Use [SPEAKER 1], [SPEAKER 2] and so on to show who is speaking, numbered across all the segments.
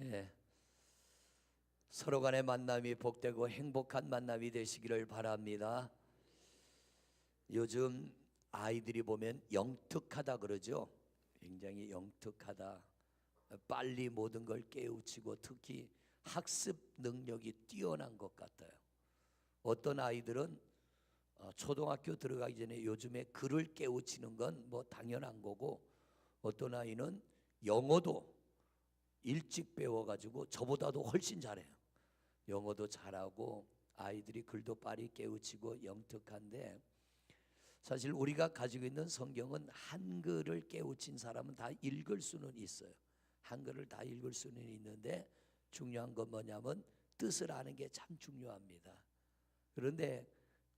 [SPEAKER 1] 예, 서로 간의 만남이 복되고 행복한 만남이 되시기를 바랍니다. 요즘 아이들이 보면 영특하다 그러죠. 굉장히 영특하다. 빨리 모든 걸 깨우치고 특히 학습 능력이 뛰어난 것 같아요. 어떤 아이들은 초등학교 들어가기 전에 요즘에 글을 깨우치는 건 뭐 당연한 거고, 어떤 아이는 영어도 일찍 배워가지고 저보다도 훨씬 잘해요. 영어도 잘하고 아이들이 글도 빨리 깨우치고 영특한데, 사실 우리가 가지고 있는 성경은 한글을 깨우친 사람은 다 읽을 수는 있어요. 한글을 다 읽을 수는 있는데 중요한 건 뭐냐면 뜻을 아는 게 참 중요합니다. 그런데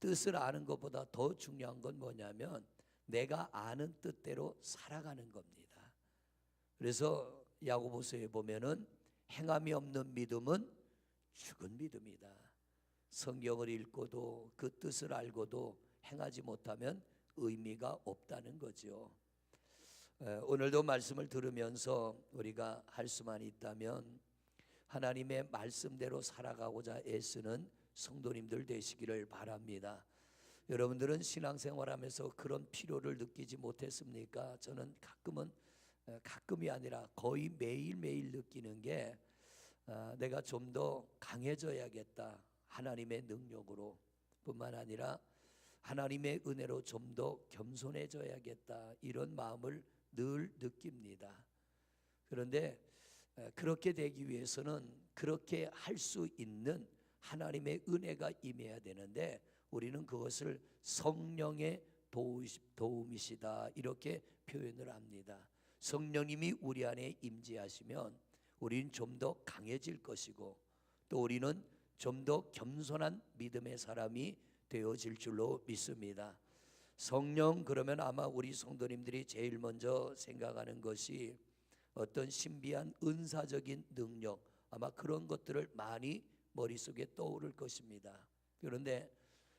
[SPEAKER 1] 뜻을 아는 것보다 더 중요한 건 뭐냐면 내가 아는 뜻대로 살아가는 겁니다. 그래서 야고보서에 보면은 행함이 없는 믿음은 죽은 믿음이다. 성경을 읽고도 그 뜻을 알고도 행하지 못하면 의미가 없다는 거죠. 오늘도 말씀을 들으면서 우리가 할 수만 있다면 하나님의 말씀대로 살아가고자 애쓰는 성도님들 되시기를 바랍니다. 여러분들은 신앙생활하면서 그런 필요를 느끼지 못했습니까? 저는 가끔이 아니라 거의 매일매일 느끼는 게 내가 좀 더 강해져야겠다. 하나님의 능력으로 뿐만 아니라 하나님의 은혜로 좀 더 겸손해져야겠다. 이런 마음을 늘 느낍니다. 그런데 그렇게 되기 위해서는 그렇게 할 수 있는 하나님의 은혜가 임해야 되는데 우리는 그것을 성령의 도움이시다 이렇게 표현을 합니다. 성령님이 우리 안에 임재하시면 우리는 좀 더 강해질 것이고 또 우리는 좀 더 겸손한 믿음의 사람이 되어질 줄로 믿습니다. 성령 그러면 아마 우리 성도님들이 제일 먼저 생각하는 것이 어떤 신비한 은사적인 능력, 아마 그런 것들을 많이 머릿속에 떠오를 것입니다. 그런데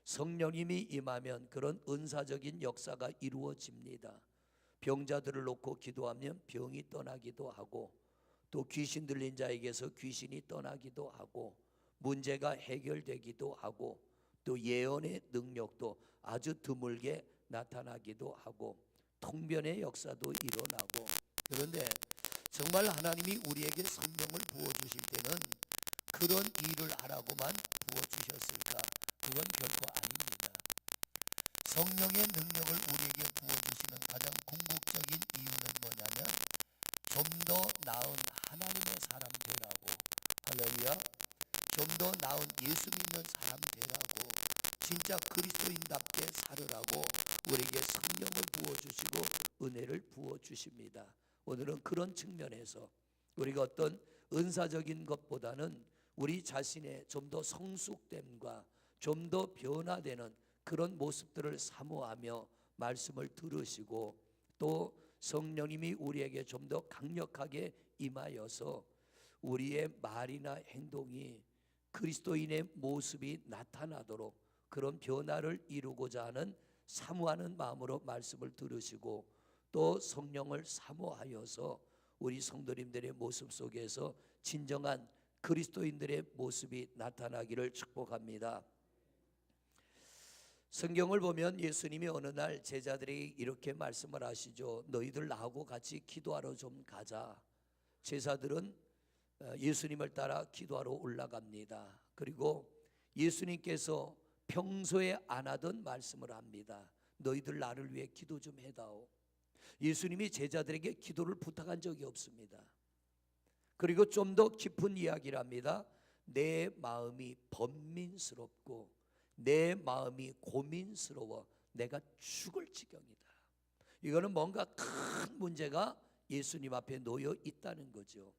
[SPEAKER 1] 성령님이 임하면 그런 은사적인 역사가 이루어집니다. 병자들을 놓고 기도하면 병이 떠나기도 하고 또 귀신 들린 자에게서 귀신이 떠나기도 하고 문제가 해결되기도 하고 또 예언의 능력도 아주 드물게 나타나기도 하고 통변의 역사도 일어나고, 그런데 정말 하나님이 우리에게 성령을 부어주실 때는 그런 일을 하라고만 부어주셨을까? 그건 결코 아닙니다. 성령의 능력을 우리에게 부어주시는 가장 궁극적인 이유는 뭐냐면 좀 더 나은 하나님의 사람 되라고, 할렐루야, 좀 더 나은 예수 믿는 사람 되라고, 진짜 그리스도인답게 살으라고 우리에게 성령을 부어주시고 은혜를 부어주십니다. 오늘은 그런 측면에서 우리가 어떤 은사적인 것보다는 우리 자신의 좀 더 성숙됨과 좀 더 변화되는 그런 모습들을 사모하며 말씀을 들으시고 또 성령님이 우리에게 좀 더 강력하게 임하여서 우리의 말이나 행동이 그리스도인의 모습이 나타나도록 그런 변화를 이루고자 하는 사모하는 마음으로 말씀을 들으시고 또 성령을 사모하여서 우리 성도님들의 모습 속에서 진정한 그리스도인들의 모습이 나타나기를 축복합니다. 성경을 보면 예수님이 어느 날 제자들이 이렇게 말씀을 하시죠. 너희들 나하고 같이 기도하러 좀 가자. 제자들은 예수님을 따라 기도하러 올라갑니다. 그리고 예수님께서 평소에 안 하던 말씀을 합니다. 너희들 나를 위해 기도 좀 해다오. 예수님이 제자들에게 기도를 부탁한 적이 없습니다. 그리고 좀 더 깊은 이야기를 합니다. 내 마음이 번민스럽고 내 마음이 고민스러워 내가 죽을 지경이다. 이거는 뭔가 큰 문제가 예수님 앞에 놓여 있다는 거죠.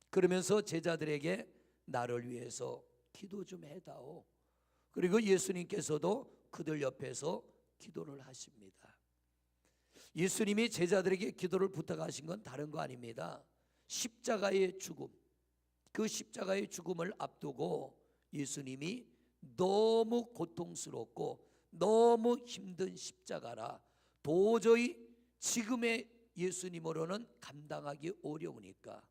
[SPEAKER 1] 그러면서 제자들에게 나를 위해서 기도 좀 해다오. 그리고 예수님께서도 그들 옆에서 기도를 하십니다. 예수님이 제자들에게 기도를 부탁하신 건 다른 거 아닙니다. 십자가의 죽음, 그 십자가의 죽음을 앞두고 예수님이 너무 고통스럽고 너무 힘든 십자가라 도저히 지금의 예수님으로는 감당하기 어려우니까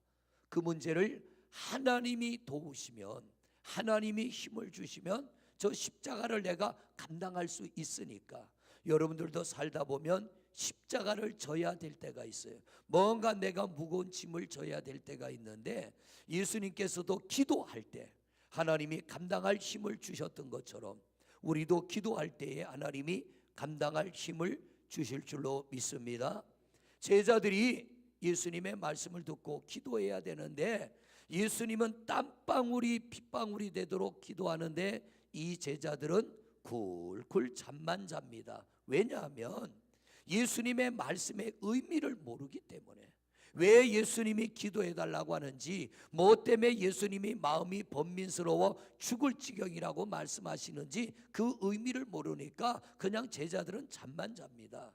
[SPEAKER 1] 그 문제를 하나님이 도우시면, 하나님이 힘을 주시면 저 십자가를 내가 감당할 수 있으니까. 여러분들도 살다 보면 십자가를 져야 될 때가 있어요. 뭔가 내가 무거운 짐을 져야 될 때가 있는데, 예수님께서도 기도할 때 하나님이 감당할 힘을 주셨던 것처럼 우리도 기도할 때에 하나님이 감당할 힘을 주실 줄로 믿습니다. 제자들이 예수님의 말씀을 듣고 기도해야 되는데, 예수님은 땀방울이 핏방울이 되도록 기도하는데 이 제자들은 굴굴 잠만 잡니다. 왜냐하면 예수님의 말씀의 의미를 모르기 때문에. 왜 예수님이 기도해 달라고 하는지, 뭐 때문에 예수님이 마음이 번민스러워 죽을 지경이라고 말씀하시는지 그 의미를 모르니까 그냥 제자들은 잠만 잡니다.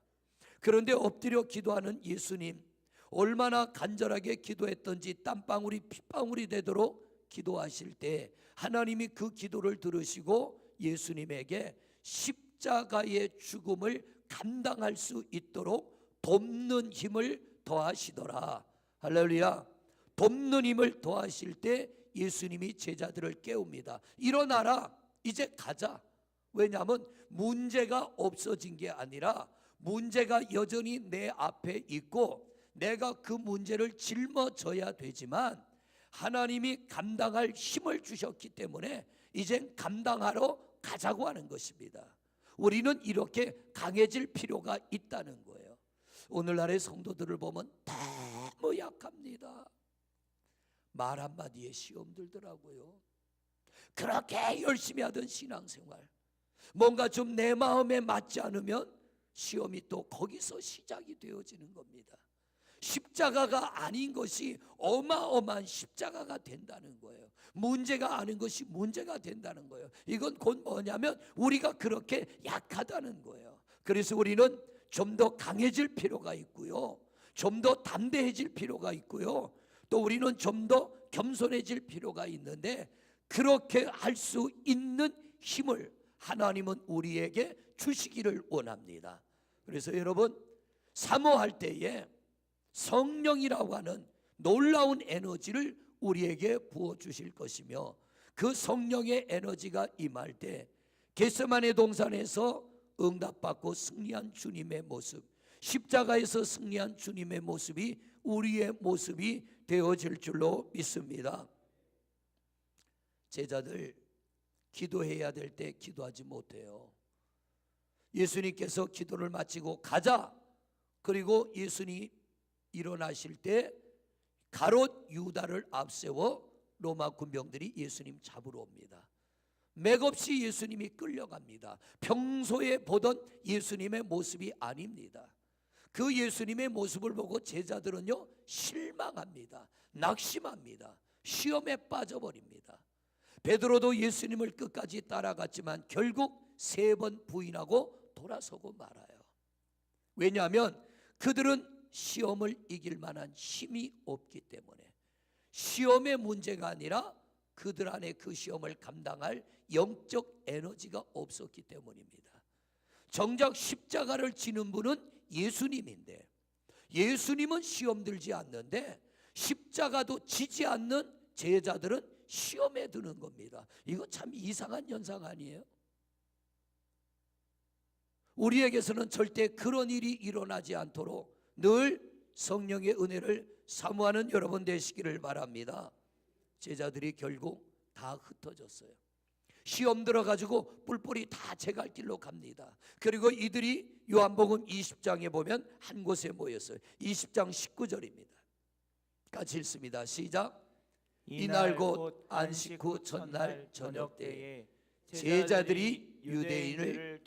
[SPEAKER 1] 그런데 엎드려 기도하는 예수님, 얼마나 간절하게 기도했던지 땀방울이 핏방울이 되도록 기도하실 때 하나님이 그 기도를 들으시고 예수님에게 십자가의 죽음을 감당할 수 있도록 돕는 힘을 더하시더라. 할렐루야. 돕는 힘을 더하실 때 예수님이 제자들을 깨웁니다. 일어나라, 이제 가자. 왜냐하면 문제가 없어진 게 아니라 문제가 여전히 내 앞에 있고 내가 그 문제를 짊어져야 되지만 하나님이 감당할 힘을 주셨기 때문에 이젠 감당하러 가자고 하는 것입니다. 우리는 이렇게 강해질 필요가 있다는 거예요. 오늘날의 성도들을 보면 너무 약합니다. 말 한마디에 시험 들더라고요. 그렇게 열심히 하던 신앙생활, 뭔가 좀 내 마음에 맞지 않으면 시험이 또 거기서 시작이 되어지는 겁니다. 십자가가 아닌 것이 어마어마한 십자가가 된다는 거예요. 문제가 아닌 것이 문제가 된다는 거예요. 이건 곧 뭐냐면 우리가 그렇게 약하다는 거예요. 그래서 우리는 좀 더 강해질 필요가 있고요, 좀 더 담대해질 필요가 있고요, 또 우리는 좀 더 겸손해질 필요가 있는데, 그렇게 할 수 있는 힘을 하나님은 우리에게 주시기를 원합니다. 그래서 여러분, 사모할 때에 성령이라고 하는 놀라운 에너지를 우리에게 부어주실 것이며, 그 성령의 에너지가 임할 때 겟세마네 동산에서 응답받고 승리한 주님의 모습, 십자가에서 승리한 주님의 모습이 우리의 모습이 되어질 줄로 믿습니다. 제자들 기도해야 될 때 기도하지 못해요. 예수님께서 기도를 마치고 가자, 그리고 예수님 일어나실 때 가롯 유다를 앞세워 로마 군병들이 예수님 잡으러 옵니다. 맥없이 예수님이 끌려갑니다. 평소에 보던 예수님의 모습이 아닙니다. 그 예수님의 모습을 보고 제자들은요 실망합니다. 낙심합니다. 시험에 빠져버립니다. 베드로도 예수님을 끝까지 따라갔지만 결국 3번 부인하고 돌아서고 말아요. 왜냐하면 그들은 시험을 이길 만한 힘이 없기 때문에. 시험의 문제가 아니라 그들 안에 그 시험을 감당할 영적 에너지가 없었기 때문입니다. 정작 십자가를 지는 분은 예수님인데, 예수님은 시험 들지 않는데 십자가도 지지 않는 제자들은 시험에 드는 겁니다. 이거 참 이상한 현상 아니에요? 우리에게서는 절대 그런 일이 일어나지 않도록 늘 성령의 은혜를 사모하는 여러분 되시기를 바랍니다. 제자들이 결국 다 흩어졌어요. 시험 들어가지고 뿔뿔이 다 제 갈 길로 갑니다. 그리고 이들이 요한복음 20장에 보면 한 곳에 모였어요. 20장 19절입니다. 같이 읽습니다. 시작. 이날 곧 안식 후 첫날 저녁 때에 제자들이 유대인을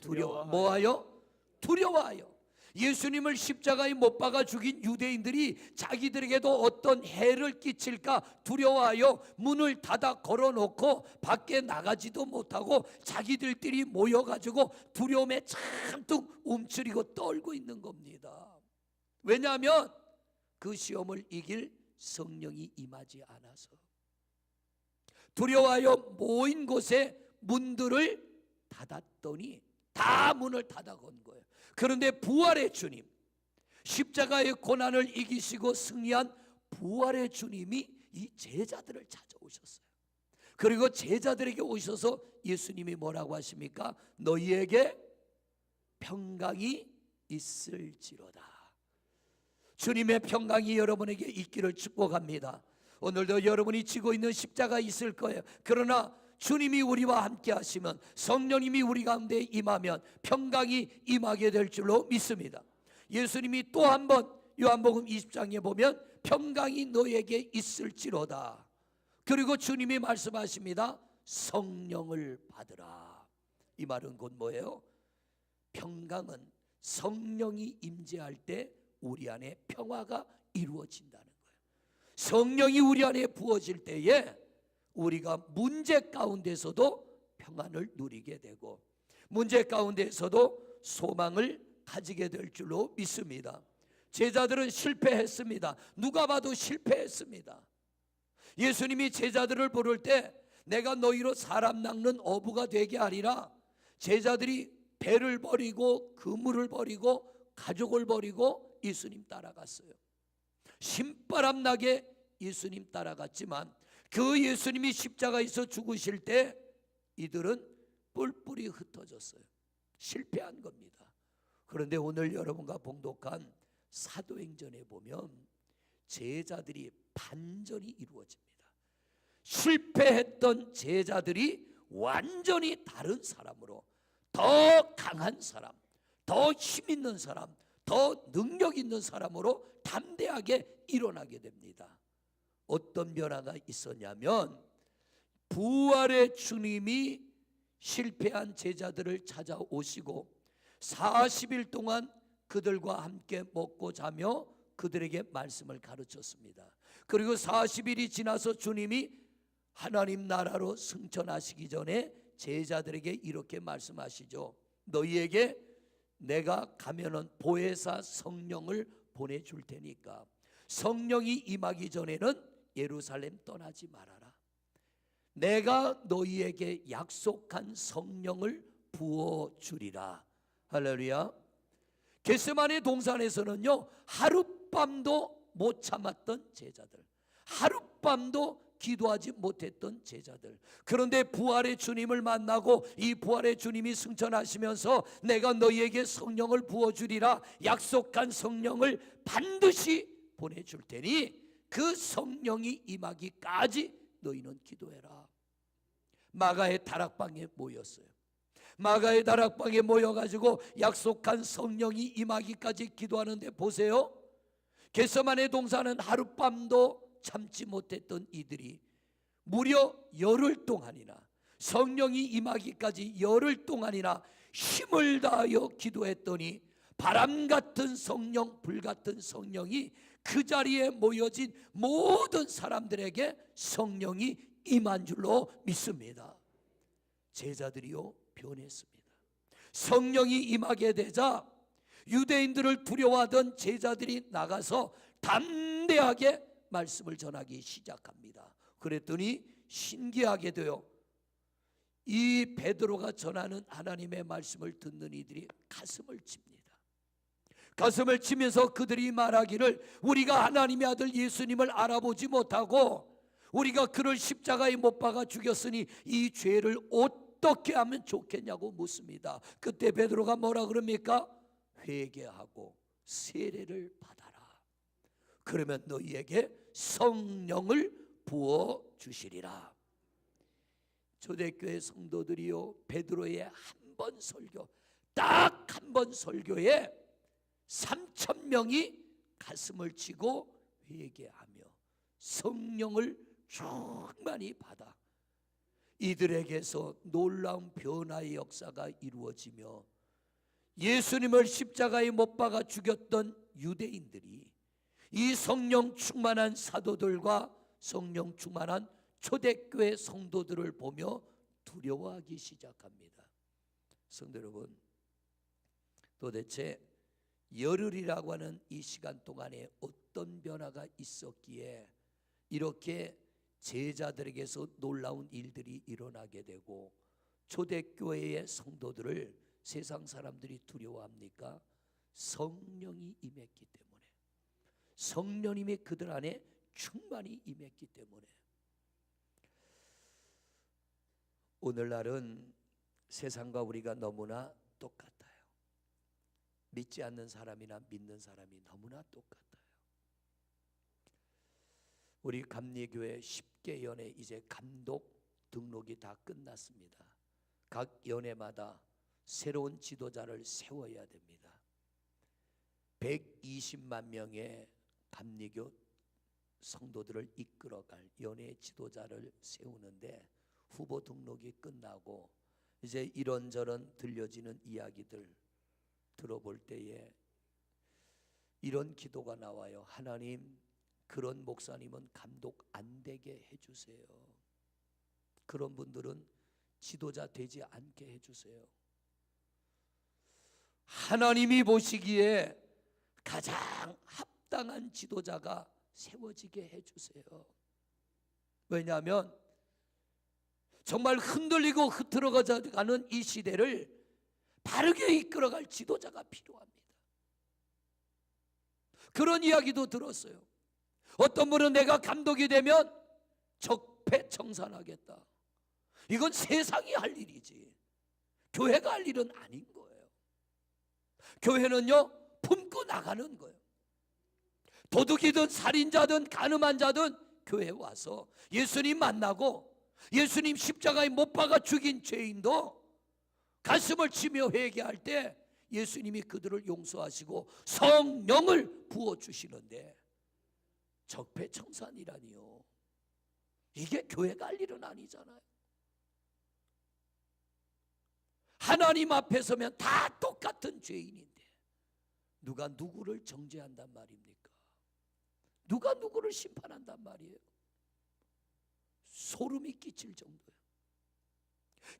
[SPEAKER 1] 뭐하여? 두려워하여. 예수님을 십자가에 못 박아 죽인 유대인들이 자기들에게도 어떤 해를 끼칠까 두려워하여 문을 닫아 걸어놓고 밖에 나가지도 못하고 자기들끼리 모여가지고 두려움에 잔뜩 움츠리고 떨고 있는 겁니다. 왜냐하면 그 시험을 이길 성령이 임하지 않아서. 두려워하여 모인 곳에 문들을 닫았더니 다 문을 닫아 건 거예요. 그런데 부활의 주님, 십자가의 고난을 이기시고 승리한 부활의 주님이 이 제자들을 찾아오셨어요. 그리고 제자들에게 오셔서 예수님이 뭐라고 하십니까? 너희에게 평강이 있을지로다. 주님의 평강이 여러분에게 있기를 축복합니다. 오늘도 여러분이 지고 있는 십자가 있을 거예요. 그러나 주님이 우리와 함께 하시면, 성령님이 우리 가운데 임하면 평강이 임하게 될 줄로 믿습니다. 예수님이 또 한 번 요한복음 20장에 보면 평강이 너에게 있을지로다. 그리고 주님이 말씀하십니다. 성령을 받으라. 이 말은 곧 뭐예요? 평강은 성령이 임재할 때 우리 안에 평화가 이루어진다는 거예요. 성령이 우리 안에 부어질 때에 우리가 문제 가운데서도 평안을 누리게 되고, 문제 가운데서도 소망을 가지게 될 줄로 믿습니다. 제자들은 실패했습니다. 누가 봐도 실패했습니다. 예수님이 제자들을 부를 때 내가 너희로 사람 낚는 어부가 되게 하리라. 제자들이 배를 버리고 그물을 버리고 가족을 버리고 예수님 따라갔어요. 신바람 나게 예수님 따라갔지만 그 예수님이 십자가에서 죽으실 때 이들은 뿔뿔이 흩어졌어요. 실패한 겁니다. 그런데 오늘 여러분과 봉독한 사도행전에 보면 제자들이 반전이 이루어집니다. 실패했던 제자들이 완전히 다른 사람으로, 더 강한 사람, 더 힘 있는 사람, 더 능력 있는 사람으로 담대하게 일어나게 됩니다. 어떤 변화가 있었냐면 부활의 주님이 실패한 제자들을 찾아오시고 40일 동안 그들과 함께 먹고 자며 그들에게 말씀을 가르쳤습니다. 그리고 40일이 지나서 주님이 하나님 나라로 승천하시기 전에 제자들에게 이렇게 말씀하시죠. 너희에게 내가 가면은 보혜사 성령을 보내줄 테니까 성령이 임하기 전에는 예루살렘 떠나지 말아라. 내가 너희에게 약속한 성령을 부어주리라. 할렐루야. 겟세마네 동산에서는요, 하룻밤도 못 참았던 제자들, 하룻밤도 기도하지 못했던 제자들. 그런데 부활의 주님을 만나고 이 부활의 주님이 승천하시면서 내가 너희에게 성령을 부어주리라, 약속한 성령을 반드시 보내줄 테니 그 성령이 임하기까지 너희는 기도해라. 마가의 다락방에 모였어요. 마가의 다락방에 모여가지고 약속한 성령이 임하기까지 기도하는데 보세요. 겟세마네 동산은 하룻밤도 참지 못했던 이들이 무려 열흘 동안이나, 성령이 임하기까지 열흘 동안이나 힘을 다하여 기도했더니 바람 같은 성령, 불 같은 성령이 그 자리에 모여진 모든 사람들에게 성령이 임한 줄로 믿습니다. 제자들이요 변했습니다. 성령이 임하게 되자 유대인들을 두려워하던 제자들이 나가서 담대하게 말씀을 전하기 시작합니다. 그랬더니 신기하게도요, 이 베드로가 전하는 하나님의 말씀을 듣는 이들이 가슴을 칩니다. 가슴을 치면서 그들이 말하기를 우리가 하나님의 아들 예수님을 알아보지 못하고 우리가 그를 십자가에 못 박아 죽였으니 이 죄를 어떻게 하면 좋겠냐고 묻습니다. 그때 베드로가 뭐라 그럽니까? 회개하고 세례를 받아라. 그러면 너희에게 성령을 부어 주시리라. 초대교회 성도들이요, 베드로의 한 번 설교, 딱 한 번 설교에 3,000명이 가슴을 치고 회개하며 성령을 충만히 받아 이들에게서 놀라운 변화의 역사가 이루어지며 예수님을 십자가에 못 박아 죽였던 유대인들이 이 성령 충만한 사도들과 성령 충만한 초대교회 성도들을 보며 두려워하기 시작합니다. 성도 여러분, 도대체 열흘이라고 하는 이 시간 동안에 어떤 변화가 있었기에 이렇게 제자들에게서 놀라운 일들이 일어나게 되고 초대교회의 성도들을 세상 사람들이 두려워합니까? 성령이 임했기 때문에, 성령님이 그들 안에 충만히 임했기 때문에 오늘날은 세상과 우리가 너무나 똑같아요. 믿지 않는 사람이나 믿는 사람이 너무나 똑같아요. 우리 감리교회 10개 연회 이제 감독 등록이 다 끝났습니다. 각 연회마다 새로운 지도자를 세워야 됩니다. 120만 명의 감리교 성도들을 이끌어갈 연회 지도자를 세우는데 후보 등록이 끝나고 이제 이런저런 들려지는 이야기들 들어볼 때에 이런 기도가 나와요. 하나님, 그런 목사님은 감독 안 되게 해주세요. 그런 분들은 지도자 되지 않게 해주세요. 하나님이 보시기에 가장 합당한 지도자가 세워지게 해주세요. 왜냐하면 정말 흔들리고 흐트러져가는 이 시대를 바르게 이끌어갈 지도자가 필요합니다. 그런 이야기도 들었어요. 어떤 분은 내가 감독이 되면 적폐청산하겠다. 이건 세상이 할 일이지 교회가 할 일은 아닌 거예요. 교회는요, 품고 나가는 거예요. 도둑이든 살인자든 가늠한 자든 교회에 와서 예수님 만나고 예수님 십자가에 못 박아 죽인 죄인도 가슴을 치며 회개할 때 예수님이 그들을 용서하시고 성령을 부어주시는데 적폐청산이라니요. 이게 교회가 할 일은 아니잖아요. 하나님 앞에 서면 다 똑같은 죄인인데 누가 누구를 정죄한단 말입니까? 누가 누구를 심판한단 말이에요? 소름이 끼칠 정도예요.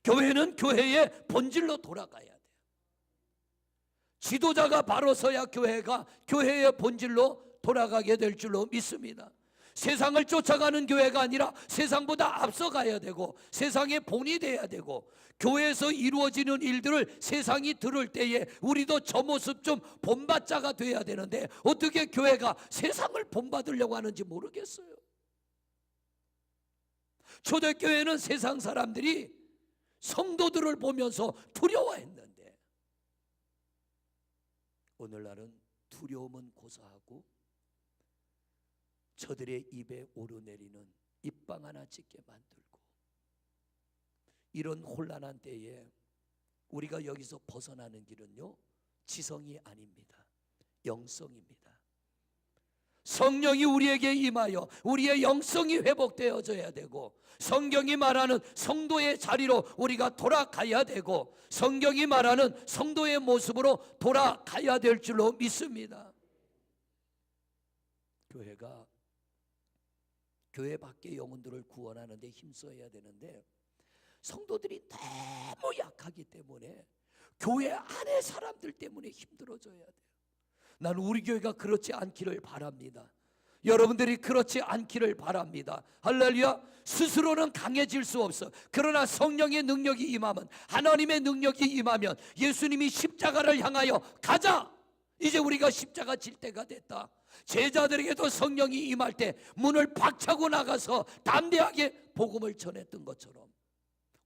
[SPEAKER 1] 교회는 교회의 본질로 돌아가야 돼요. 지도자가 바로 서야 교회가 교회의 본질로 돌아가게 될 줄로 믿습니다. 세상을 쫓아가는 교회가 아니라 세상보다 앞서가야 되고 세상의 본이 돼야 되고 교회에서 이루어지는 일들을 세상이 들을 때에 우리도 저 모습 좀 본받자가 돼야 되는데 어떻게 교회가 세상을 본받으려고 하는지 모르겠어요. 초대교회는 세상 사람들이 성도들을 보면서 두려워했는데 오늘날은 두려움은 고사하고 저들의 입에 오르내리는 입방 하나 짓게 만들고 이런 혼란한 때에 우리가 여기서 벗어나는 길은요, 지성이 아닙니다. 영성입니다. 성령이 우리에게 임하여 우리의 영성이 회복되어져야 되고 성경이 말하는 성도의 자리로 우리가 돌아가야 되고 성경이 말하는 성도의 모습으로 돌아가야 될 줄로 믿습니다. 교회가 교회 밖의 영혼들을 구원하는 데 힘써야 되는데 성도들이 너무 약하기 때문에 교회 안의 사람들 때문에 힘들어져야 돼요. 나는 우리 교회가 그렇지 않기를 바랍니다. 여러분들이 그렇지 않기를 바랍니다. 할렐루야. 스스로는 강해질 수 없어. 그러나 성령의 능력이 임하면, 하나님의 능력이 임하면 예수님이 십자가를 향하여 가자, 이제 우리가 십자가 질 때가 됐다. 제자들에게도 성령이 임할 때 문을 박차고 나가서 담대하게 복음을 전했던 것처럼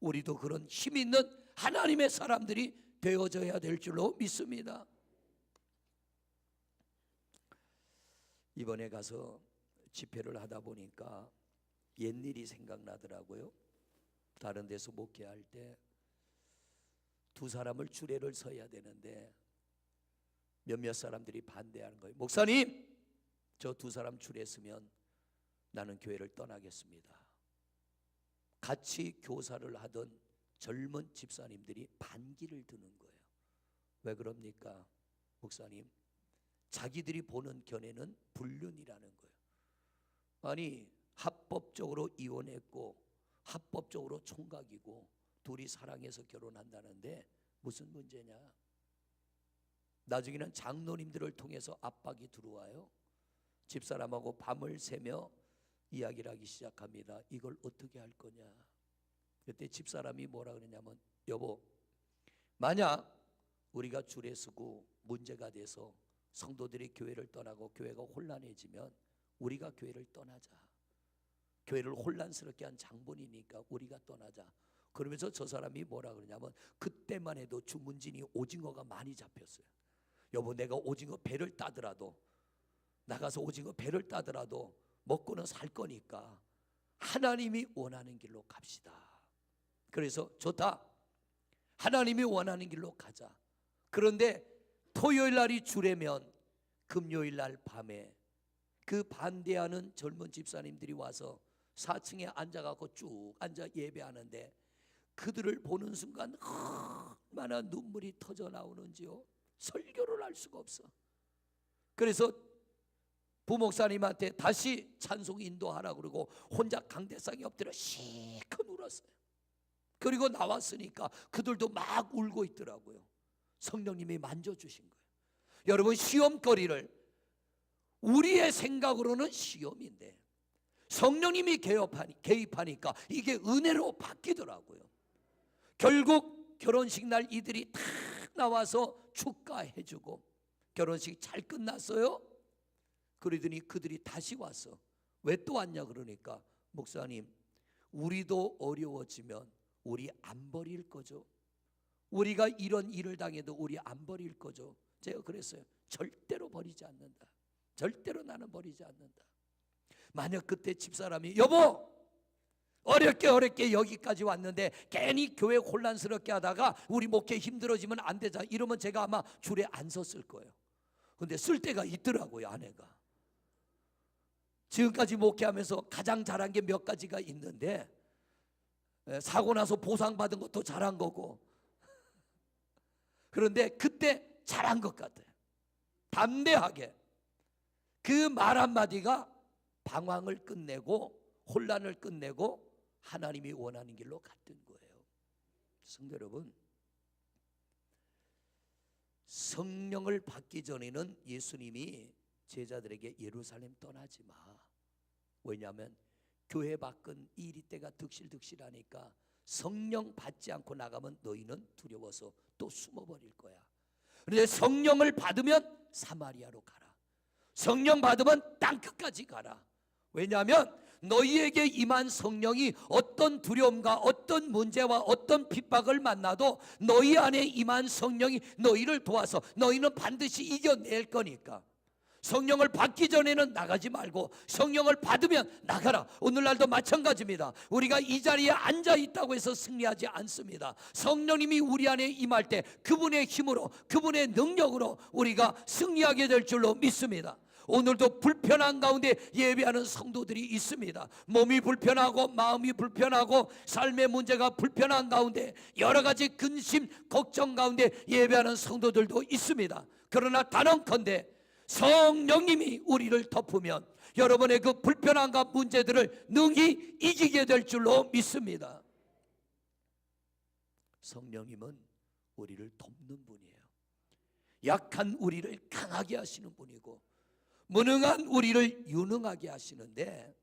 [SPEAKER 1] 우리도 그런 힘 있는 하나님의 사람들이 되어져야 될 줄로 믿습니다. 이번에 가서 집회를 하다 보니까 옛일이 생각나더라고요. 다른 데서 목회할 때 두 사람을 주례를 서야 되는데 몇몇 사람들이 반대하는 거예요. 목사님, 저 두 사람 주례 서면 나는 교회를 떠나겠습니다. 같이 교사를 하던 젊은 집사님들이 반기를 드는 거예요. 왜 그럽니까? 목사님, 자기들이 보는 견해는 불륜이라는 거예요. 아니, 합법적으로 이혼했고 합법적으로 총각이고 둘이 사랑해서 결혼한다는데 무슨 문제냐? 나중에는 장로님들을 통해서 압박이 들어와요. 집사람하고 밤을 새며 이야기를 하기 시작합니다. 이걸 어떻게 할 거냐? 그때 집사람이 뭐라 그러냐면, 여보, 만약 우리가 줄에 서고 문제가 돼서 성도들이 교회를 떠나고 교회가 혼란해지면 우리가 교회를 떠나자. 교회를 혼란스럽게 한 장본이니까 우리가 떠나자. 그러면서 저 사람이 뭐라 그러냐면, 그때만 해도 주문진이 오징어가 많이 잡혔어요. 여보, 내가 오징어 배를 따더라도, 나가서 오징어 배를 따더라도 먹고는 살 거니까 하나님이 원하는 길로 갑시다. 그래서 좋다, 하나님이 원하는 길로 가자. 그런데 토요일 날이 주례면 금요일 날 밤에 그 반대하는 젊은 집사님들이 와서 4층에 앉아갖고 쭉 앉아 예배하는데, 그들을 보는 순간 얼마나 눈물이 터져 나오는지요. 설교를 할 수가 없어. 그래서 부목사님한테 다시 찬송 인도하라 그러고 혼자 강대상에 엎드려 시큰 울었어요. 그리고 나왔으니까 그들도 막 울고 있더라고요. 성령님이 만져주신 거예요. 여러분, 시험거리를, 우리의 생각으로는 시험인데 성령님이 개입하니까 이게 은혜로 바뀌더라고요. 결국 결혼식 날 이들이 다 나와서 축가해주고 결혼식 잘 끝났어요. 그러더니 그들이 다시 와서, 왜 또 왔냐 그러니까, 목사님, 우리도 어려워지면 우리 안 버릴 거죠? 우리가 이런 일을 당해도 우리 안 버릴 거죠? 제가 그랬어요. 절대로 버리지 않는다. 절대로 나는 버리지 않는다. 만약 그때 집사람이, 여보, 어렵게 여기까지 왔는데 괜히 교회 혼란스럽게 하다가 우리 목회 힘들어지면 안 되자, 이러면 제가 아마 줄에 안 섰을 거예요. 근데 쓸 때가 있더라고요, 아내가. 지금까지 목회하면서 가장 잘한 게 몇 가지가 있는데, 사고 나서 보상받은 것도 잘한 거고, 그런데 그때 잘한 것 같아요. 담대하게 그 말 한마디가 방황을 끝내고 혼란을 끝내고 하나님이 원하는 길로 갔던 거예요. 성도 여러분, 성령을 받기 전에는 예수님이 제자들에게 예루살렘 떠나지 마. 왜냐하면 교회 밖은 이리때가 득실득실하니까 성령 받지 않고 나가면 너희는 두려워서 또 숨어버릴 거야. 그런데 성령을 받으면 사마리아로 가라. 성령 받으면 땅끝까지 가라. 왜냐하면 너희에게 임한 성령이 어떤 두려움과 어떤 문제와 어떤 핍박을 만나도 너희 안에 임한 성령이 너희를 도와서 너희는 반드시 이겨낼 거니까, 성령을 받기 전에는 나가지 말고 성령을 받으면 나가라. 오늘날도 마찬가지입니다. 우리가 이 자리에 앉아 있다고 해서 승리하지 않습니다. 성령님이 우리 안에 임할 때 그분의 힘으로, 그분의 능력으로 우리가 승리하게 될 줄로 믿습니다. 오늘도 불편한 가운데 예배하는 성도들이 있습니다. 몸이 불편하고 마음이 불편하고 삶의 문제가 불편한 가운데 여러 가지 근심, 걱정 가운데 예배하는 성도들도 있습니다. 그러나 단언컨대 성령님이 우리를 덮으면 여러분의 그 불편함과 문제들을 능히 이기게 될 줄로 믿습니다. 성령님은 우리를 돕는 분이에요. 약한 우리를 강하게 하시는 분이고 무능한 우리를 유능하게 하시는데,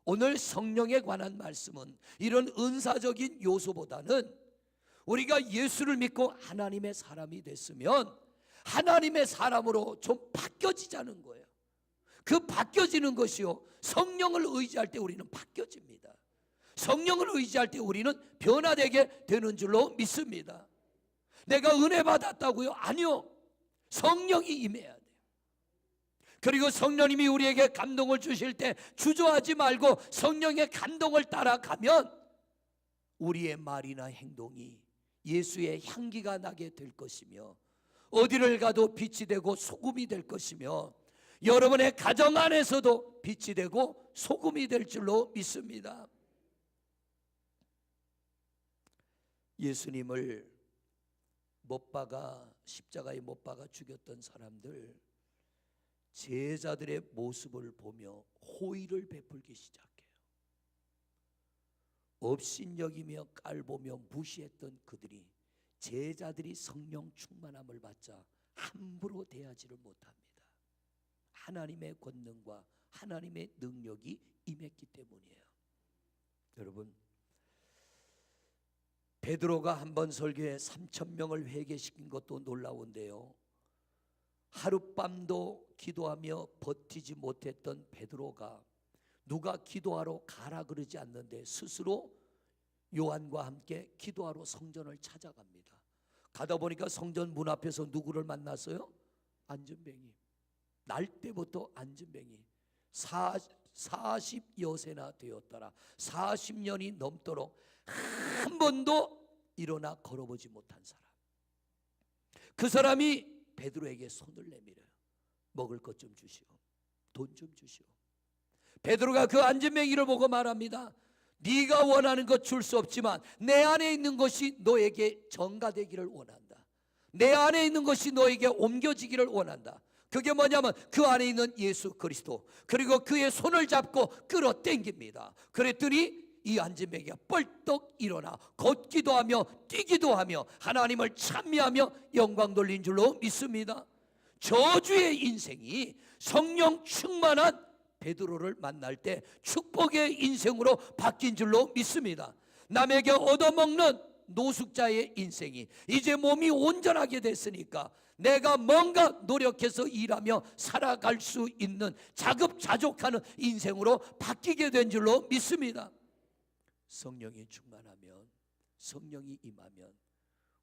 [SPEAKER 1] 오늘 성령에 관한 말씀은 이런 은사적인 요소보다는 우리가 예수를 믿고 하나님의 사람이 됐으면 하나님의 사람으로 좀 바뀌어지자는 거예요. 그 바뀌어지는 것이요, 성령을 의지할 때 우리는 바뀌어집니다. 성령을 의지할 때 우리는 변화되게 되는 줄로 믿습니다. 내가 은혜 받았다고요? 아니요. 성령이 임해야 돼요. 그리고 성령님이 우리에게 감동을 주실 때 주저하지 말고 성령의 감동을 따라가면 우리의 말이나 행동이 예수의 향기가 나게 될 것이며, 어디를 가도 빛이 되고 소금이 될 것이며, 여러분의 가정 안에서도 빛이 되고 소금이 될 줄로 믿습니다. 예수님을 십자가에 못 박아 죽였던 사람들, 제자들의 모습을 보며 호의를 베풀기 시작해요. 업신여기며 깔보며 무시했던 그들이, 제자들이 성령 충만함을 받자 함부로 대하지를 못합니다. 하나님의 권능과 하나님의 능력이 임했기 때문이에요. 여러분, 베드로가 한 번 설교에 3,000명을 회개시킨 것도 놀라운데요, 하룻밤도 기도하며 버티지 못했던 베드로가 누가 기도하러 가라 그러지 않는데 스스로 요한과 함께 기도하러 성전을 찾아갑니다. 가다 보니까 성전 문 앞에서 누구를 만났어요? 안진뱅이. 날 때부터 안진뱅이 40여세나 되었더라. 40년이 넘도록 한 번도 일어나 걸어보지 못한 사람. 그 사람이 베드로에게 손을 내밀어요. 먹을 것 좀 주시오. 돈 좀 주시오. 베드로가 그 안진뱅이를 보고 말합니다. 네가 원하는 것 줄 수 없지만 내 안에 있는 것이 너에게 전가되기를 원한다. 내 안에 있는 것이 너에게 옮겨지기를 원한다. 그게 뭐냐면 그 안에 있는 예수 그리스도, 그리고 그의 손을 잡고 끌어당깁니다. 그랬더니 이 안진뱅이가 뻘떡 일어나 걷기도 하며 뛰기도 하며 하나님을 찬미하며 영광 돌린 줄로 믿습니다. 저주의 인생이 성령 충만한 베드로를 만날 때 축복의 인생으로 바뀐 줄로 믿습니다. 남에게 얻어먹는 노숙자의 인생이 이제 몸이 온전하게 됐으니까 내가 뭔가 노력해서 일하며 살아갈 수 있는 자급자족하는 인생으로 바뀌게 된 줄로 믿습니다. 성령이 충만하면, 성령이 임하면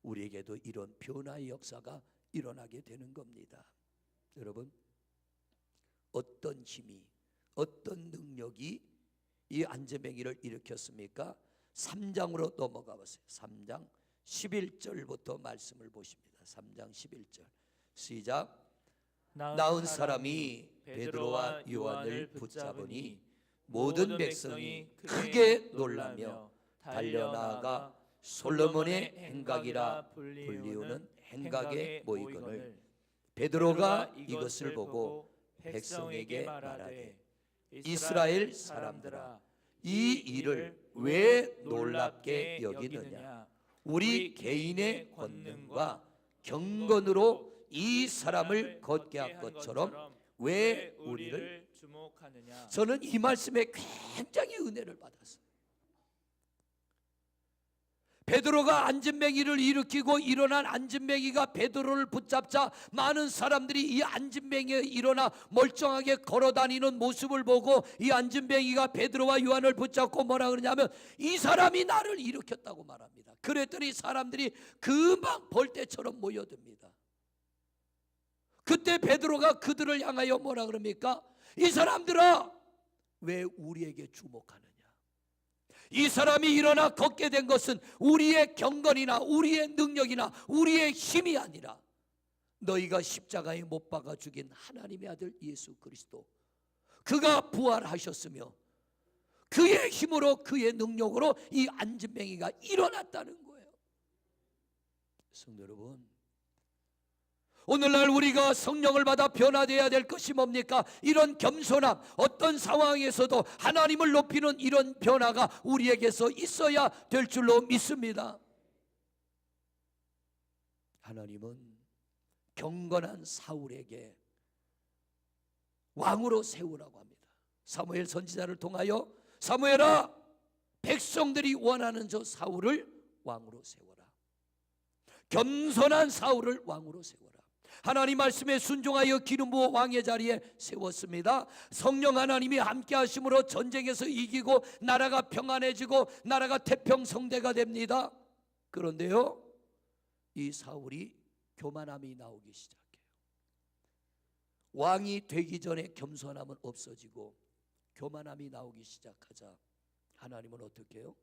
[SPEAKER 1] 우리에게도 이런 변화의 역사가 일어나게 되는 겁니다. 여러분, 어떤 힘이, 어떤 능력이 이 안진뱅이를 일으켰습니까? 3장으로 넘어가 보세요. 3장 11절부터 말씀을 보십니다. 3장 11절 시작. 나은 사람이 베드로와 요한을 붙잡으니 모든 백성이 크게 놀라며 달려나가 솔로몬의 행각이라 불리우는 행각에 모이거늘 베드로가 이것을 보고 백성에게 말하되 이스라엘 사람들아, 이 일을 왜 놀랍게 여기느냐? 우리 개인의 권능과 경건으로 이 사람을 걷게 한 것처럼 왜 우리를 주목하느냐? 저는 이 말씀에 굉장히 은혜를 받았어요. 베드로가 안진뱅이를 일으키고 일어난 안진뱅이가 베드로를 붙잡자 많은 사람들이 이 안진뱅이가 일어나 멀쩡하게 걸어다니는 모습을 보고 이 안진뱅이가 베드로와 요한을 붙잡고 뭐라 그러냐면 이 사람이 나를 일으켰다고 말합니다. 그랬더니 사람들이 금방 벌떼처럼 모여듭니다. 그때 베드로가 그들을 향하여 뭐라 그럽니까? 이 사람들아, 왜 우리에게 주목하느냐? 이 사람이 일어나 걷게 된 것은 우리의 경건이나 우리의 능력이나 우리의 힘이 아니라 너희가 십자가에 못 박아 죽인 하나님의 아들 예수 그리스도, 그가 부활하셨으며 그의 힘으로 그의 능력으로 이 안진뱅이가 일어났다는 거예요. 성도 여러분, 오늘날 우리가 성령을 받아 변화되어야 될 것이 뭡니까? 이런 겸손함, 어떤 상황에서도 하나님을 높이는 이런 변화가 우리에게서 있어야 될 줄로 믿습니다. 하나님은 경건한 사울에게 왕으로 세우라고 합니다. 사무엘 선지자를 통하여 사무엘아, 백성들이 원하는 저 사울을 왕으로 세워라. 겸손한 사울을 왕으로 세워라. 하나님 말씀에 순종하여 기름 부어 왕의 자리에 세웠습니다. 성령 하나님이 함께 하심으로 전쟁에서 이기고 나라가 평안해지고 나라가 태평성대가 됩니다. 그런데요, 이 사울이 교만함이 나오기 시작해요. 왕이 되기 전에 겸손함은 없어지고 교만함이 나오기 시작하자 하나님은 어떻게 해요?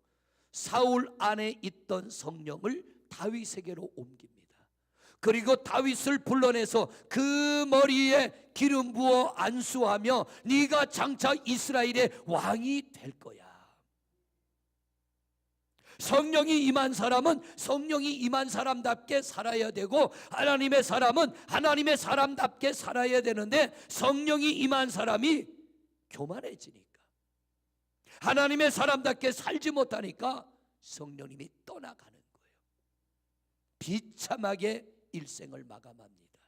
[SPEAKER 1] 사울 안에 있던 성령을 다윗에게로 옮깁니다. 그리고 다윗을 불러내서 그 머리에 기름 부어 안수하며 네가 장차 이스라엘의 왕이 될 거야. 성령이 임한 사람은 성령이 임한 사람답게 살아야 되고 하나님의 사람은 하나님의 사람답게 살아야 되는데 성령이 임한 사람이 교만해지니까, 하나님의 사람답게 살지 못하니까 성령님이 떠나가는 거예요. 비참하게 일생을 마감합니다.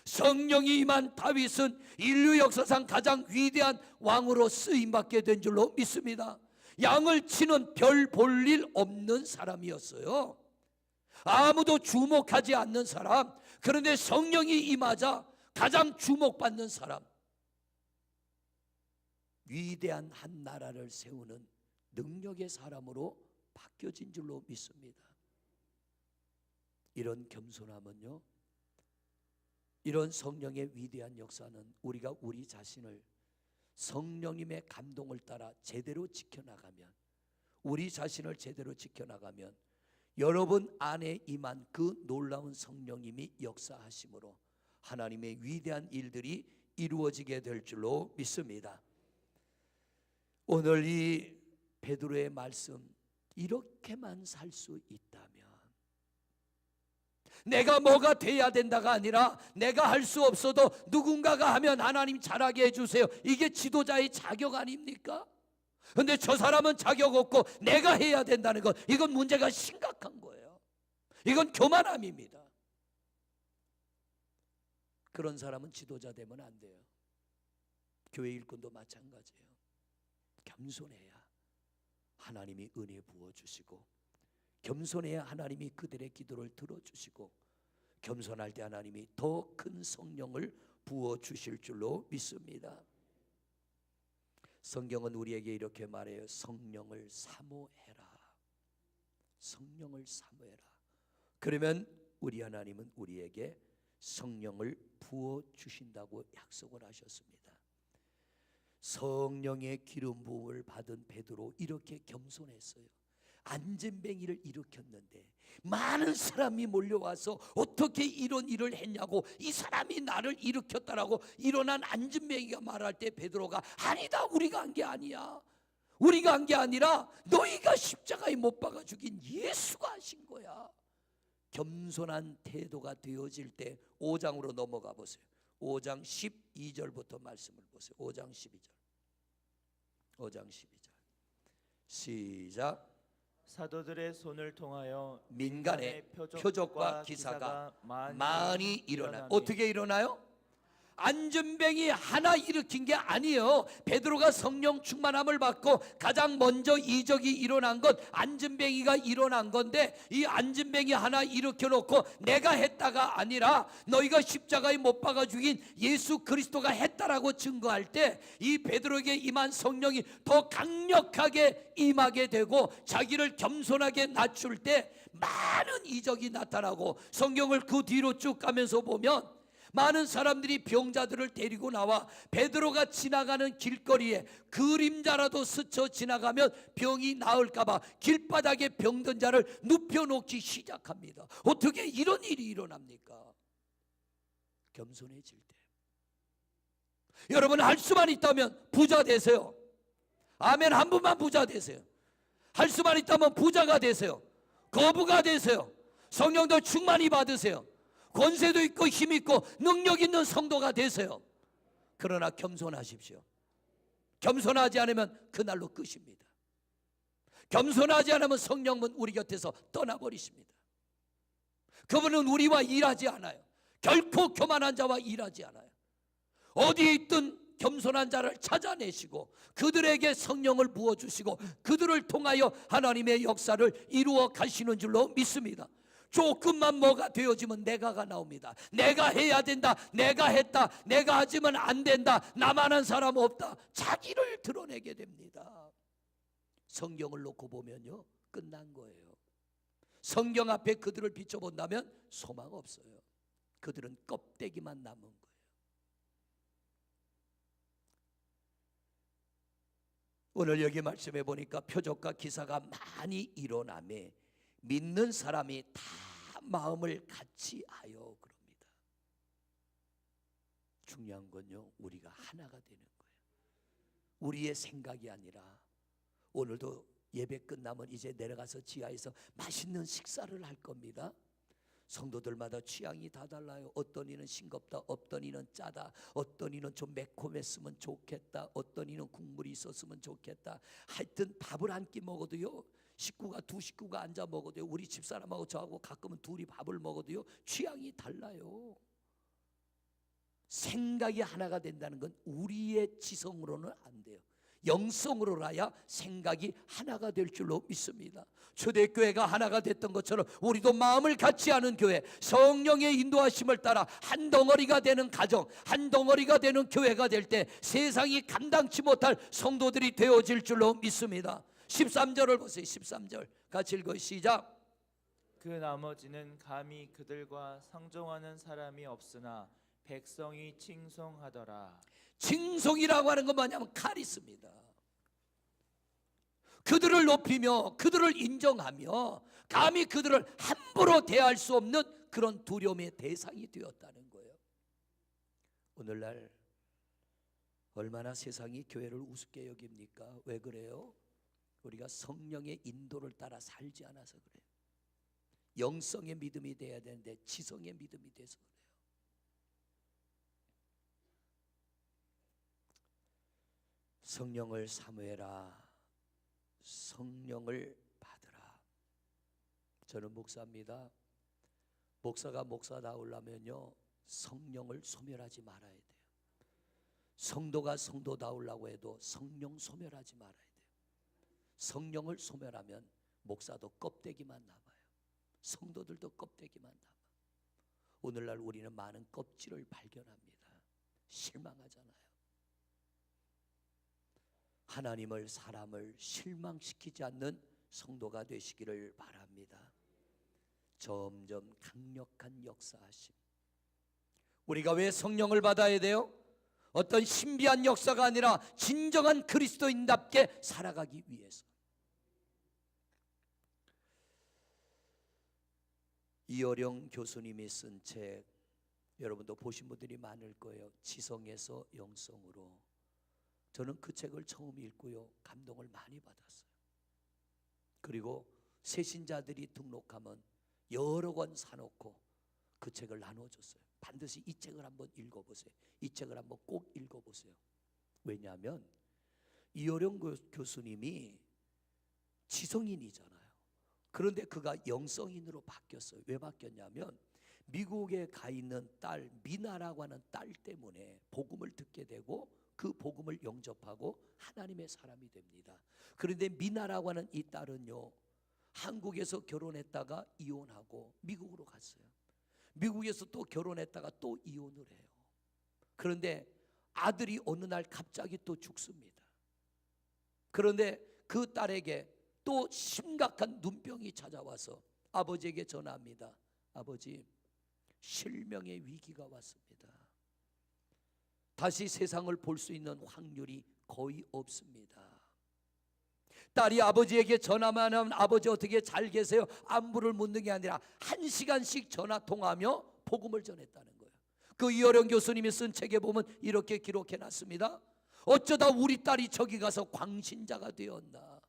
[SPEAKER 1] 성령이 임한 다윗은 인류 역사상 가장 위대한 왕으로 쓰임받게 된 줄로 믿습니다. 양을 치는 별 볼 일 없는 사람이었어요. 아무도 주목하지 않는 사람. 그런데 성령이 임하자 가장 주목받는 사람, 위대한 한 나라를 세우는 능력의 사람으로 바뀌어진 줄로 믿습니다. 이런 겸손함은요, 이런 성령의 위대한 역사는 우리가 우리 자신을 성령님의 감동을 따라 제대로 지켜나가면, 우리 자신을 제대로 지켜나가면 여러분 안에 임한 그 놀라운 성령님이 역사하심으로 하나님의 위대한 일들이 이루어지게 될 줄로 믿습니다. 오늘 이 베드로의 말씀, 이렇게만 살 수 있다면, 내가 뭐가 돼야 된다가 아니라 내가 할 수 없어도 누군가가 하면 하나님 잘하게 해주세요, 이게 지도자의 자격 아닙니까? 근데 저 사람은 자격 없고 내가 해야 된다는 것, 이건 문제가 심각한 거예요. 이건 교만함입니다. 그런 사람은 지도자 되면 안 돼요. 교회 일꾼도 마찬가지예요. 겸손해야 하나님이 은혜 부어주시고, 겸손해야 하나님이 그들의 기도를 들어주시고, 겸손할 때 하나님이 더 큰 성령을 부어주실 줄로 믿습니다. 성경은 우리에게 이렇게 말해요. 성령을 사모해라. 성령을 사모해라. 그러면 우리 하나님은 우리에게 성령을 부어주신다고 약속을 하셨습니다. 성령의 기름 부음을 받은 베드로, 이렇게 겸손했어요. 안전뱅이를 일으켰는데 많은 사람이 몰려와서 어떻게 이런 일을 했냐고, 이 사람이 나를 일으켰다라고 일어난 안전뱅이가 말할 때 베드로가, 아니다, 우리가 한 게 아니야, 우리가 한 게 아니라 너희가 십자가에 못 박아 죽인 예수가 하신 거야. 겸손한 태도가 되어질 때 5장으로 넘어가 보세요. 5장 12절부터 말씀을 보세요. 5장 12절. 5장 12절. 시작.
[SPEAKER 2] 사도들의 손을 통하여
[SPEAKER 1] 민간의 표적과 기사가 많이 일어나.
[SPEAKER 2] 일어나니.
[SPEAKER 1] 어떻게 일어나요? 안전뱅이 하나 일으킨 게 아니에요. 베드로가 성령 충만함을 받고 가장 먼저 이적이 일어난 건 안전뱅이가 일어난 건데, 이 안전뱅이 하나 일으켜 놓고 내가 했다가 아니라 너희가 십자가에 못 박아 죽인 예수 그리스도가 했다라고 증거할 때 이 베드로에게 임한 성령이 더 강력하게 임하게 되고, 자기를 겸손하게 낮출 때 많은 이적이 나타나고, 성경을 그 뒤로 쭉 가면서 보면 많은 사람들이 병자들을 데리고 나와 베드로가 지나가는 길거리에 그림자라도 스쳐 지나가면 병이 나을까봐 길바닥에 병든 자를 눕혀놓기 시작합니다. 어떻게 이런 일이 일어납니까? 겸손해질 때. 여러분, 할 수만 있다면 부자 되세요. 아멘. 한 분만 부자 되세요. 할 수만 있다면 부자가 되세요. 거부가 되세요. 성령도 충만히 받으세요. 권세도 있고 힘 있고 능력 있는 성도가 되세요. 그러나 겸손하십시오. 겸손하지 않으면 그날로 끝입니다. 겸손하지 않으면 성령은 우리 곁에서 떠나버리십니다. 그분은 우리와 일하지 않아요. 결코 교만한 자와 일하지 않아요. 어디에 있든 겸손한 자를 찾아내시고 그들에게 성령을 부어주시고 그들을 통하여 하나님의 역사를 이루어 가시는 줄로 믿습니다. 조금만 뭐가 되어지면 내가가 나옵니다. 내가 해야 된다, 내가 했다, 내가 하지면 안 된다, 나만 한 사람 없다, 자기를 드러내게 됩니다. 성경을 놓고 보면요, 끝난 거예요. 성경 앞에 그들을 비춰본다면 소망 없어요. 그들은 껍데기만 남은 거예요. 오늘 여기 말씀해 보니까 표적과 기사가 많이 일어나매 믿는 사람이 다 마음을 같이 하여 그럽니다. 중요한 건요, 우리가 하나가 되는 거예요. 우리의 생각이 아니라, 오늘도 예배 끝나면 이제 내려가서 지하에서 맛있는 식사를 할 겁니다. 성도들마다 취향이 다 달라요. 어떤 이는 싱겁다, 어떤 이는 짜다, 어떤 이는 좀 매콤했으면 좋겠다, 어떤 이는 국물이 있었으면 좋겠다. 하여튼 밥을 한 끼 먹어도요, 두 식구가 앉아 먹어도요, 우리 집사람하고 저하고 가끔은 둘이 밥을 먹어도요, 취향이 달라요. 생각이 하나가 된다는 건 우리의 지성으로는 안 돼요. 영성으로라야 생각이 하나가 될 줄로 믿습니다. 초대교회가 하나가 됐던 것처럼 우리도 마음을 같이 하는 교회, 성령의 인도하심을 따라 한 덩어리가 되는 가정, 한 덩어리가 되는 교회가 될 때 세상이 감당치 못할 성도들이 되어질 줄로 믿습니다. 13절을 보세요. 13절 같이 읽어요. 시작.
[SPEAKER 2] 그 나머지는 감히 그들과 상종하는 사람이 없으나 백성이 칭송하더라.
[SPEAKER 1] 칭송이라고 하는 건 뭐냐면 카리스입니다. 그들을 높이며 그들을 인정하며 감히 그들을 함부로 대할 수 없는 그런 두려움의 대상이 되었다는 거예요. 오늘날 얼마나 세상이 교회를 우습게 여깁니까? 왜 그래요? 우리가 성령의 인도를 따라 살지 않아서 그래요. 영성의 믿음이 돼야 되는데 지성의 믿음이 돼서 그래요. 성령을 사모해라. 성령을 받으라. 저는 목사입니다. 목사가 목사다우려면요 성령을 소멸하지 말아야 돼요. 성도가 성도다우려고 해도 성령 소멸하지 말아야 돼요. 성령을 소멸하면 목사도 껍데기만 남아요. 성도들도 껍데기만 남아. 오늘날 우리는 많은 껍질을 발견합니다. 실망하잖아요. 하나님을, 사람을 실망시키지 않는 성도가 되시기를 바랍니다. 점점 강력한 역사하심. 우리가 왜 성령을 받아야 돼요? 어떤 신비한 역사가 아니라 진정한 그리스도인답게 살아가기 위해서. 이어령 교수님이 쓴 책, 여러분도 보신 분들이 많을 거예요. 지성에서 영성으로. 저는 그 책을 처음 읽고요 감동을 많이 받았어요. 그리고 새신자들이 등록하면 여러 권 사놓고 그 책을 나눠줬어요. 반드시 이 책을 한번 읽어보세요. 이 책을 한번 꼭 읽어보세요. 왜냐하면 이어령 교수님이 지성인이잖아요. 그런데 그가 영성인으로 바뀌었어요. 왜 바뀌었냐면 미국에 가 있는 딸 미나라고 하는 딸 때문에 복음을 듣게 되고 그 복음을 영접하고 하나님의 사람이 됩니다. 그런데 미나라고 하는 이 딸은요 한국에서 결혼했다가 이혼하고 미국으로 갔어요. 미국에서 또 결혼했다가 또 이혼을 해요. 그런데 아들이 어느 날 갑자기 또 죽습니다. 그런데 그 딸에게 또 심각한 눈병이 찾아와서 아버지에게 전화합니다. 아버지, 실명의 위기가 왔습니다. 다시 세상을 볼 수 있는 확률이 거의 없습니다. 딸이 아버지에게 전화만 하면 아버지 어떻게 잘 계세요? 안부를 묻는 게 아니라 1시간씩 전화 통화하며 복음을 전했다는 거예요. 그 이어령 교수님이 쓴 책에 보면 이렇게 기록해 놨습니다. 어쩌다 우리 딸이 저기 가서 광신자가 되었나.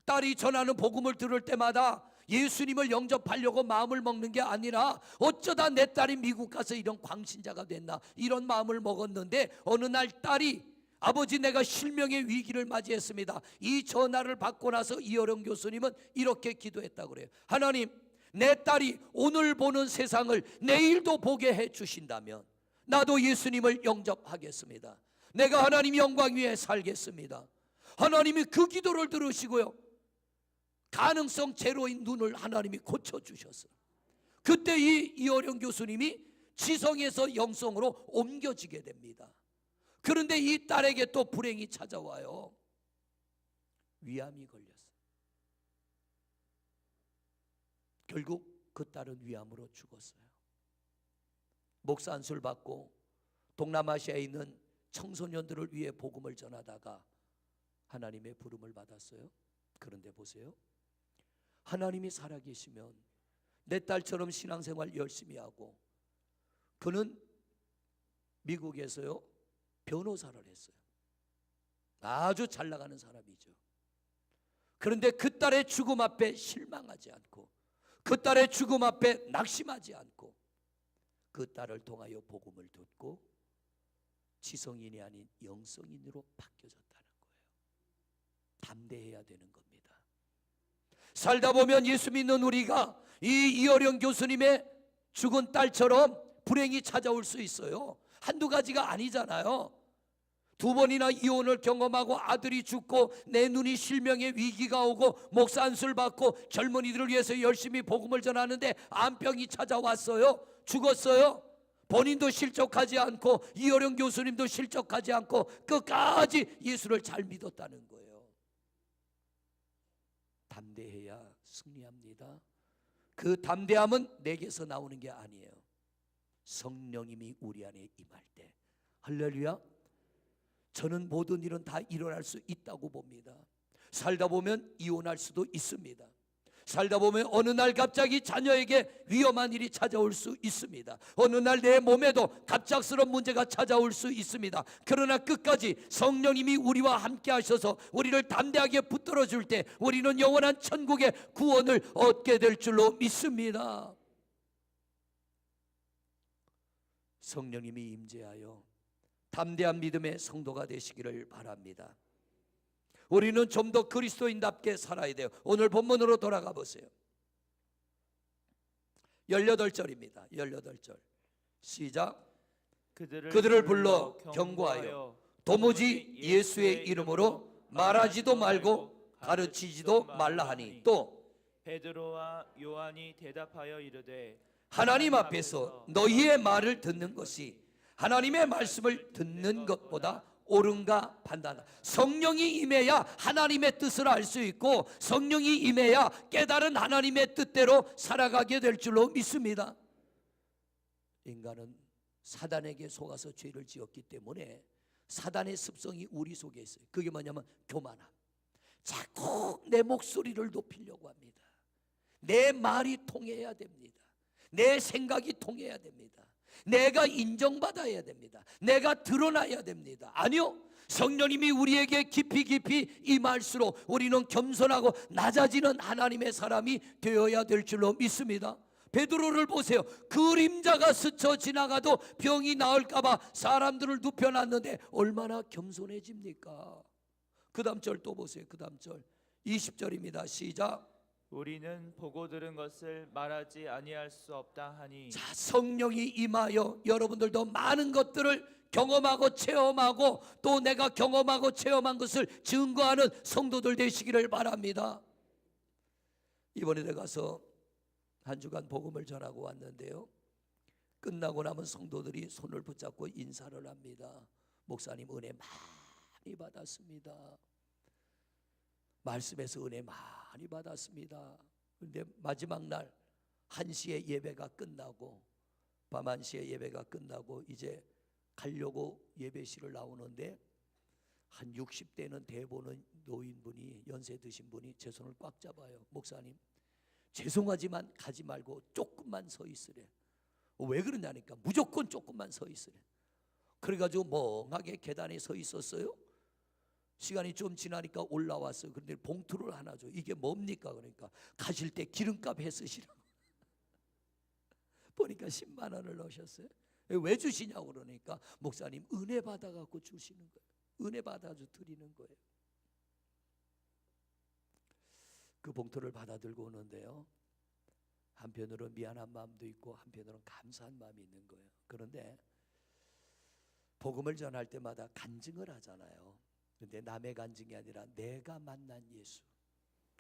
[SPEAKER 1] 딸이 전하는 복음을 들을 때마다 예수님을 영접하려고 마음을 먹는 게 아니라 어쩌다 내 딸이 미국 가서 이런 광신자가 됐나 이런 마음을 먹었는데 어느 날 딸이 아버지 내가 실명의 위기를 맞이했습니다. 이 전화를 받고 나서 이어령 교수님은 이렇게 기도했다고 그래요. 하나님, 내 딸이 오늘 보는 세상을 내일도 보게 해 주신다면 나도 예수님을 영접하겠습니다. 내가 하나님 영광 위에 살겠습니다. 하나님이 그 기도를 들으시고요 가능성 제로인 눈을 하나님이 고쳐주셨어요. 그때 이 이어령 교수님이 지성에서 영성으로 옮겨지게 됩니다. 그런데 이 딸에게 또 불행이 찾아와요. 위암이 걸렸어요. 결국 그 딸은 위암으로 죽었어요. 목사 안수를 받고 동남아시아에 있는 청소년들을 위해 복음을 전하다가 하나님의 부름을 받았어요. 그런데 보세요. 하나님이 살아계시면 내 딸처럼 신앙생활 열심히 하고 그는 미국에서요 변호사를 했어요. 아주 잘 나가는 사람이죠. 그런데 그 딸의 죽음 앞에 실망하지 않고 그 딸의 죽음 앞에 낙심하지 않고 그 딸을 통하여 복음을 듣고 지성인이 아닌 영성인으로 바뀌어졌다는 거예요. 담대해야 되는 겁니다. 살다 보면 예수 믿는 우리가 이 이어령 교수님의 죽은 딸처럼 불행이 찾아올 수 있어요. 한두 가지가 아니잖아요. 두 번이나 이혼을 경험하고 아들이 죽고 내 눈이 실명의 위기가 오고 목사 안수를 받고 젊은이들을 위해서 열심히 복음을 전하는데 암병이 찾아왔어요. 죽었어요. 본인도 실족하지 않고 이어령 교수님도 실족하지 않고 끝까지 예수를 잘 믿었다는 거예요. 담대해야 승리합니다. 그 담대함은 내게서 나오는 게 아니에요. 성령님이 우리 안에 임할 때. 할렐루야. 저는 모든 일은 다 일어날 수 있다고 봅니다. 살다 보면 이혼할 수도 있습니다. 살다 보면 어느 날 갑자기 자녀에게 위험한 일이 찾아올 수 있습니다. 어느 날 내 몸에도 갑작스러운 문제가 찾아올 수 있습니다. 그러나 끝까지 성령님이 우리와 함께 하셔서 우리를 담대하게 붙들어 줄 때 우리는 영원한 천국의 구원을 얻게 될 줄로 믿습니다. 성령님이 임재하여 담대한 믿음의 성도가 되시기를 바랍니다. 우리는 좀 더 그리스도인답게 살아야 돼요. 오늘 본문으로 돌아가 보세요. 18절입니다. 18절 시작. 그들을 불러 경고하여 도무지 예수의 이름으로 말하지도 말고 가르치지도 말라 하니, 또
[SPEAKER 2] 베드로와 요한이 대답하여 이르되
[SPEAKER 1] 하나님 앞에서 너희의 말을 듣는 것이 하나님의 말씀을 듣는 것보다 옳은가 판단하라. 성령이 임해야 하나님의 뜻을 알 수 있고 성령이 임해야 깨달은 하나님의 뜻대로 살아가게 될 줄로 믿습니다. 인간은 사단에게 속아서 죄를 지었기 때문에 사단의 습성이 우리 속에 있어요. 그게 뭐냐면 교만함. 자꾸 내 목소리를 높이려고 합니다. 내 말이 통해야 됩니다. 내 생각이 통해야 됩니다. 내가 인정받아야 됩니다. 내가 드러나야 됩니다. 아니요, 성령님이 우리에게 깊이 임할수록 우리는 겸손하고 낮아지는 하나님의 사람이 되어야 될 줄로 믿습니다. 베드로를 보세요. 그림자가 스쳐 지나가도 병이 나을까봐 사람들을 눕혀놨는데 얼마나 겸손해집니까? 그 다음 절 또 보세요. 그 다음 절 20절입니다. 시작.
[SPEAKER 2] 우리는 보고 들은 것을 말하지 아니할 수 없다 하니.
[SPEAKER 1] 자, 성령이 임하여 여러분들도 많은 것들을 경험하고 체험하고 또 내가 경험하고 체험한 것을 증거하는 성도들 되시기를 바랍니다. 이번에 내가 가서 한 주간 복음을 전하고 왔는데요, 끝나고 나면 성도들이 손을 붙잡고 인사를 합니다. 목사님 은혜 많이 받았습니다. 말씀에서 은혜 많이 받았습니다. 그런데 마지막 날 1시에 예배가 끝나고 밤 1시에 예배가 끝나고 이제 가려고 예배실을 나오는데 한 60대는 대보는 노인분이, 연세 드신 분이 제 손을 꽉 잡아요. 목사님 죄송하지만 가지 말고 조금만 서 있으래. 왜 그러냐니까 무조건 조금만 서 있으래. 그래가지고 멍하게 계단에 서 있었어요. 시간이 좀 지나니까 올라왔어요. 그런데 봉투를 하나 줘. 이게 뭡니까? 그러니까 가실 때 기름값 해 쓰시라고. 보니까 10만 원을 넣으셨어요. 왜 주시냐고 그러니까 목사님 은혜 받아갖고 주시는 거예요. 은혜 받아서 드리는 거예요. 그 봉투를 받아 들고 오는데요, 한편으로는 미안한 마음도 있고 한편으로는 감사한 마음이 있는 거예요. 그런데 복음을 전할 때마다 간증을 하잖아요. 그런데 남의 간증이 아니라 내가 만난 예수,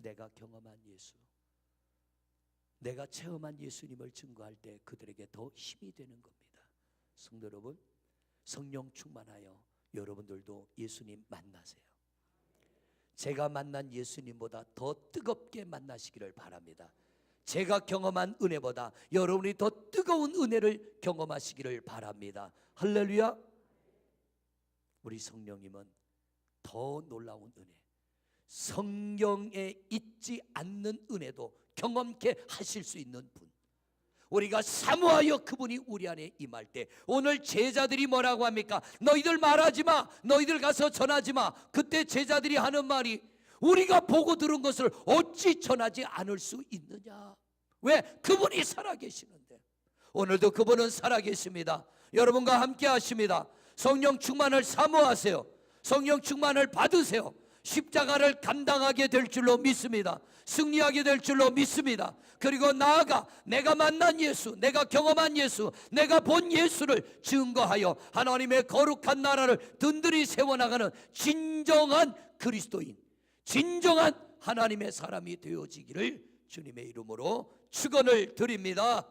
[SPEAKER 1] 내가 경험한 예수, 내가 체험한 예수님을 증거할 때 그들에게 더 힘이 되는 겁니다. 성도 여러분, 성령 충만하여 여러분들도 예수님 만나세요. 제가 만난 예수님보다 더 뜨겁게 만나시기를 바랍니다. 제가 경험한 은혜보다 여러분이 더 뜨거운 은혜를 경험하시기를 바랍니다. 할렐루야. 우리 성령님은 더 놀라운 은혜, 성경에 있지 않는 은혜도 경험케 하실 수 있는 분, 우리가 사모하여 그분이 우리 안에 임할 때 오늘 제자들이 뭐라고 합니까? 너희들 말하지 마, 너희들 가서 전하지 마. 그때 제자들이 하는 말이 우리가 보고 들은 것을 어찌 전하지 않을 수 있느냐. 왜? 그분이 살아계시는데. 오늘도 그분은 살아계십니다. 여러분과 함께 하십니다. 성령 충만을 사모하세요. 성령 충만을 받으세요. 십자가를 감당하게 될 줄로 믿습니다. 승리하게 될 줄로 믿습니다. 그리고 나아가 내가 만난 예수, 내가 경험한 예수, 내가 본 예수를 증거하여 하나님의 거룩한 나라를 든든히 세워나가는 진정한 그리스도인, 진정한 하나님의 사람이 되어지기를 주님의 이름으로 축원을 드립니다.